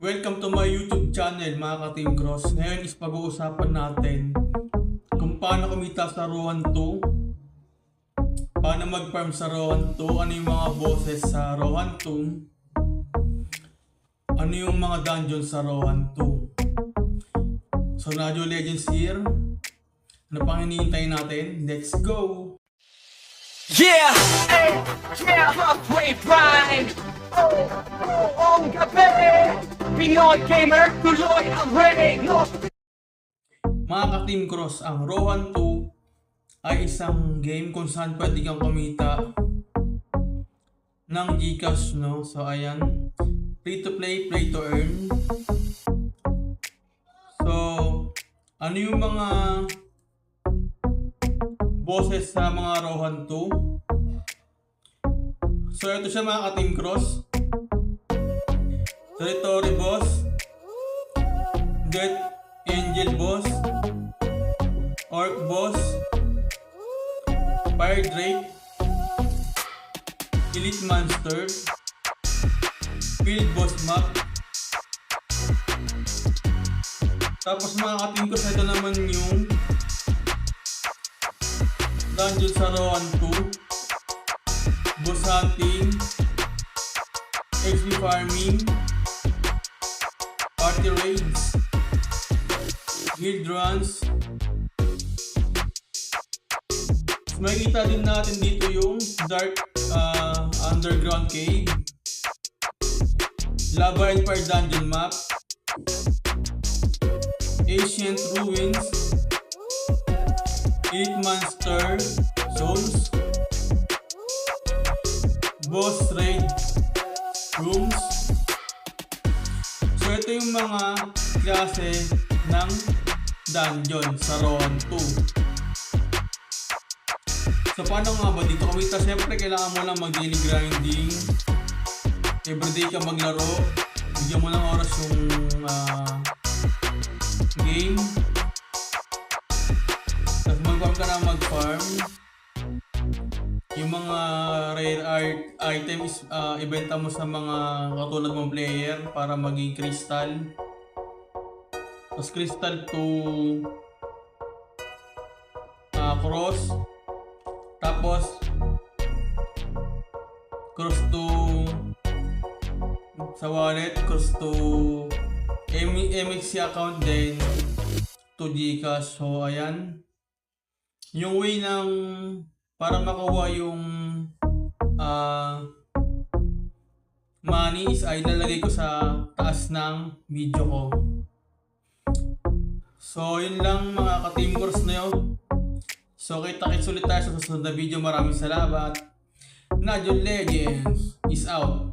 Welcome to my YouTube channel mga ka-Team Cross. Ngayon is pag-uusapan natin kung paano kumita sa Rohan 2, paano mag-farm sa Rohan 2, ano yung mga bosses sa Rohan 2, ano yung mga dungeon sa Rohan 2. So Nadio Legends here. Ano pang hinihintay natin? Let's go! Yeah, hey, yeah, halfway prime. Oh, gabi. Pinoy gamer, tuloy ang rating. Mga ka-Team Cross, ang Rohan 2 ay isang game kung saan pwede kang kumita ng Gcash, no? So ayan, free to play, play to earn. So ano yung mga bosses sa mga Rohan 2? So ito siya mga ka-Team Cross. Territory Boss, Death Angel Boss, Orc Boss, Fire Drake, Elite Monster, Field Boss Map. Tapos mga ka-Team Cross, ito naman yung dungeon sa Rohan 2, Boss Hunting, XP Farming, Party Raids, Guild Runs. Makikita din natin dito yung Dark Underground Cave, Lava and Fire Dungeon Map, Ancient Ruins, Elite Monster Zones, Boss Raid Rooms. So ito yung mga klase ng dungeon sa Rohan 2. So paano nga ba dito kumita? Siyempre kailangan mo lang mag-daily grinding. Everyday ka maglaro. Bigyan mo lang oras yung game. Tapos mag-farm ka na mag-farm. Yung mga rare art items, ibenta mo sa mga katulad mong player para maging crystal. Tapos crystal to cross. Tapos cross to sa wallet, cross to MXC account, then to Gcash. So ayan, yung way ng para makuha yung money is ay lalagay ko sa taas ng video ko. So yun lang mga ka-Team Cross na yun. So kita-kits ulit tayo sa susunod na video. Maraming salamat. Nadio Legends is out.